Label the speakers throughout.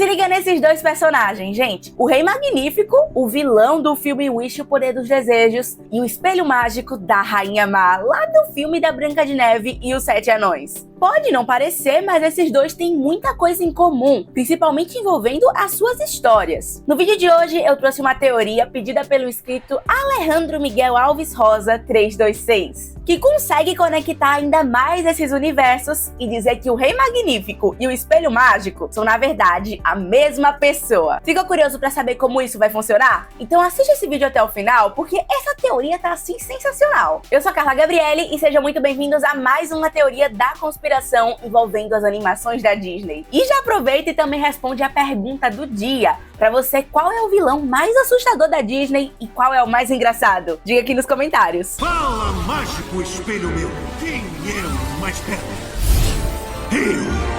Speaker 1: Se liga nesses dois personagens, gente. O Rei Magnífico, o vilão do filme Wish, o Poder dos Desejos, e o espelho mágico da Rainha Má, lá do filme da Branca de Neve e os Sete Anões. Pode não parecer, mas esses dois têm muita coisa em comum, principalmente envolvendo as suas histórias. No vídeo de hoje eu trouxe uma teoria pedida pelo inscrito Alejandro Miguel Alves Rosa 326, que consegue conectar ainda mais esses universos e dizer que o Rei Magnífico e o Espelho Mágico são, na verdade, a mesma pessoa. Fica curioso pra saber como isso vai funcionar? Então assiste esse vídeo até o final, porque essa teoria tá assim sensacional. Eu sou a Carla Gabriele e sejam muito bem-vindos a mais uma teoria da conspiração envolvendo as animações da Disney. E já aproveita e também responde a pergunta do dia. Pra você, qual é o vilão mais assustador da Disney e qual é o mais engraçado? Diga aqui nos comentários.
Speaker 2: Fala, mágico espelho meu! Quem é o mais perto? Eu!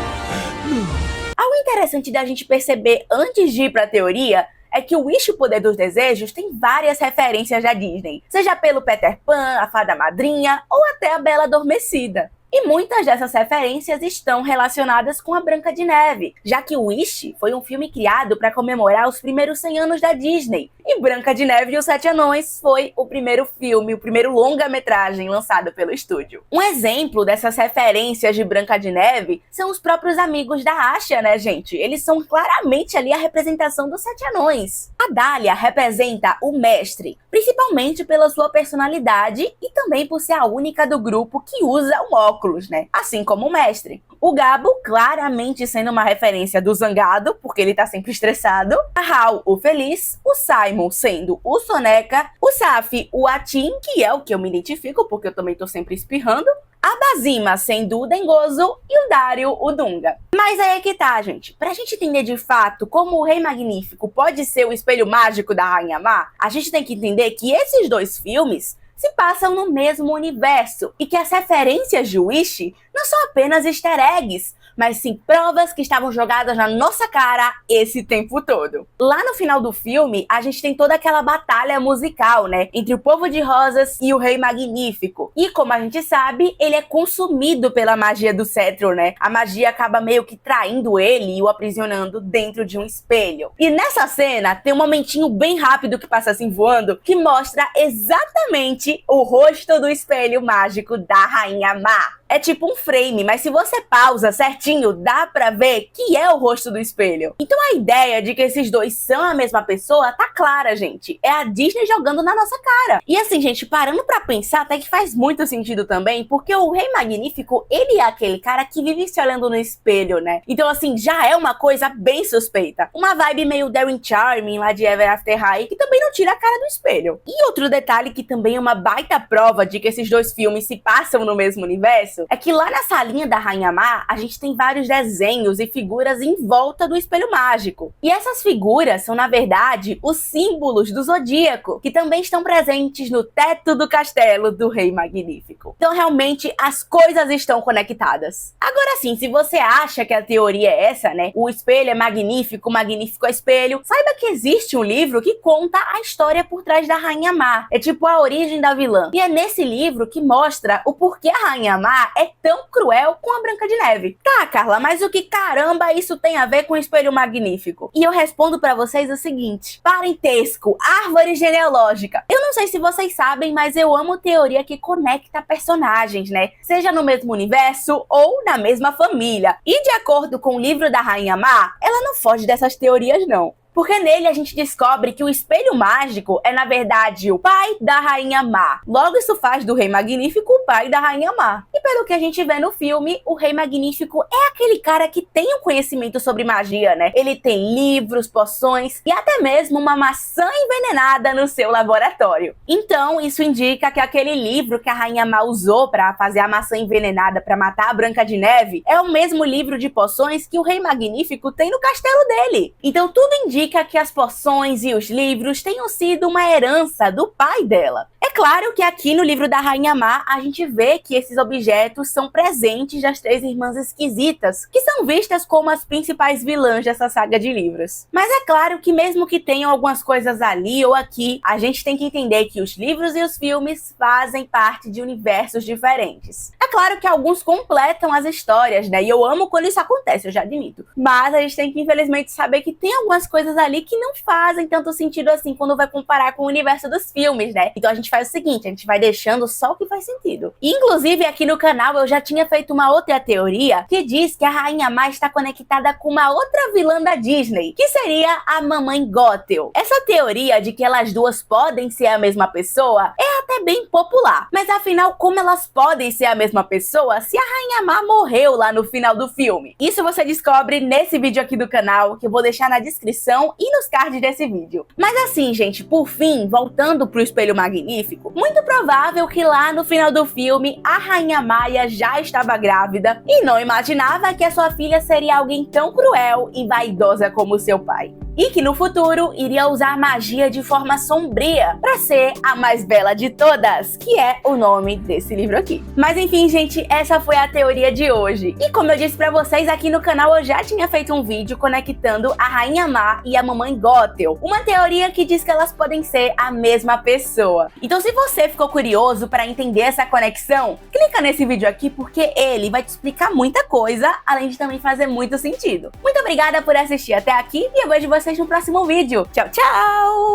Speaker 1: Algo interessante da gente perceber antes de ir pra teoria é que o Wish, o Poder dos Desejos, tem várias referências da Disney, seja pelo Peter Pan, a Fada Madrinha ou até a Bela Adormecida. E muitas dessas referências estão relacionadas com a Branca de Neve, já que o Wish foi um filme criado para comemorar os primeiros 100 anos da Disney, e Branca de Neve e os Sete Anões foi o primeiro filme, o primeiro longa-metragem lançado pelo estúdio. Um exemplo dessas referências de Branca de Neve são os próprios amigos da Asha, né, gente? Eles são claramente ali a representação dos Sete Anões. A Dália representa o mestre, principalmente pela sua personalidade e também por ser a única do grupo que usa um óculos, né? Assim como o mestre. O Gabo, claramente sendo uma referência do Zangado, porque ele tá sempre estressado. A Hal, o Feliz. O Simon sendo o Soneca. O Saf, o Atim, que é o que eu me identifico, porque eu também tô sempre espirrando. A Bazima sendo o Dengoso e o Dario o Dunga. Mas aí é que tá, gente. Pra gente entender de fato como o Rei Magnífico pode ser o espelho mágico da Rainha Má, a gente tem que entender que esses dois filmes se passam no mesmo universo e que as referências de Wish não são apenas easter eggs, mas sim provas que estavam jogadas na nossa cara esse tempo todo. Lá no final do filme, a gente tem toda aquela batalha musical, né, entre o Povo de Rosas e o Rei Magnífico. E como a gente sabe, ele é consumido pela magia do cetro, né? A magia acaba meio que traindo ele e o aprisionando dentro de um espelho. E nessa cena, tem um momentinho bem rápido que passa assim voando, que mostra exatamente o rosto do espelho mágico da Rainha Má. É tipo um frame, mas se você pausa certinho, dá pra ver que é o rosto do espelho. Então a ideia de que esses dois são a mesma pessoa tá clara, gente. É a Disney jogando na nossa cara. E assim, gente, parando pra pensar, até que faz muito sentido também, porque o Rei Magnífico, ele é aquele cara que vive se olhando no espelho, né? Então assim, já é uma coisa bem suspeita. Uma vibe meio Daring Charming lá de Ever After High, que também não tira a cara do espelho. E outro detalhe que também é uma baita prova de que esses dois filmes se passam no mesmo universo, é que lá na salinha da Rainha Má, a gente tem vários desenhos e figuras em volta do espelho mágico. E essas figuras são, na verdade, os símbolos do Zodíaco, que também estão presentes no teto do castelo do Rei Magnífico. Então, realmente, as coisas estão conectadas. Agora sim, se você acha que a teoria é essa, né? O espelho é magnífico, o magnífico é espelho, saiba que existe um livro que conta a história por trás da Rainha Má. É tipo a origem da vilã. E é nesse livro que mostra o porquê a Rainha Má é tão cruel com a Branca de Neve. Tá, Carla, mas o que caramba isso tem a ver com o espelho magnífico? E eu respondo pra vocês o seguinte: parentesco, árvore genealógica. Eu não sei se vocês sabem, mas eu amo teoria que conecta personagens, né? Seja no mesmo universo ou na mesma família. E de acordo com o livro da Rainha Má, ela não foge dessas teorias, não. Porque nele a gente descobre que o espelho mágico é, na verdade, o pai da Rainha Má. Logo, isso faz do Rei Magnífico o pai da Rainha Má. E pelo que a gente vê no filme, o Rei Magnífico é aquele cara que tem um conhecimento sobre magia, né? Ele tem livros, poções e até mesmo uma maçã envenenada no seu laboratório. Então, isso indica que aquele livro que a Rainha Má usou para fazer a maçã envenenada para matar a Branca de Neve é o mesmo livro de poções que o Rei Magnífico tem no castelo dele. Então, tudo indica que as poções e os livros tenham sido uma herança do pai dela. É claro que aqui no livro da Rainha Má, a gente vê que esses objetos são presentes das três irmãs esquisitas, que são vistas como as principais vilãs dessa saga de livros. Mas é claro que mesmo que tenham algumas coisas ali ou aqui, a gente tem que entender que os livros e os filmes fazem parte de universos diferentes. É claro que alguns completam as histórias, né? E eu amo quando isso acontece, eu já admito. Mas a gente tem que, infelizmente, saber que tem algumas coisas ali que não fazem tanto sentido assim quando vai comparar com o universo dos filmes, né? Então a gente faz o seguinte, a gente vai deixando só o que faz sentido. Inclusive, aqui no canal eu já tinha feito uma outra teoria que diz que a Rainha Má está conectada com uma outra vilã da Disney, que seria a Mamãe Gothel. Essa teoria de que elas duas podem ser a mesma pessoa é até bem popular. Mas afinal, como elas podem ser a mesma pessoa se a Rainha Má morreu lá no final do filme? Isso você descobre nesse vídeo aqui do canal, que eu vou deixar na descrição e nos cards desse vídeo. Mas assim, gente, por fim, voltando pro Espelho Magnífico, muito provável que lá no final do filme a Rainha Maia já estava grávida e não imaginava que a sua filha seria alguém tão cruel e vaidosa como seu pai. E que no futuro iria usar magia de forma sombria para ser a mais bela de todas, que é o nome desse livro aqui. Mas enfim, gente, essa foi a teoria de hoje. E como eu disse pra vocês, aqui no canal eu já tinha feito um vídeo conectando a Rainha Má e a Mamãe Gothel. Uma teoria que diz que elas podem ser a mesma pessoa. Então se você ficou curioso para entender essa conexão, clica nesse vídeo aqui porque ele vai te explicar muita coisa, além de também fazer muito sentido. Muito obrigada por assistir até aqui e eu vejo vocês no próximo vídeo. Tchau, tchau!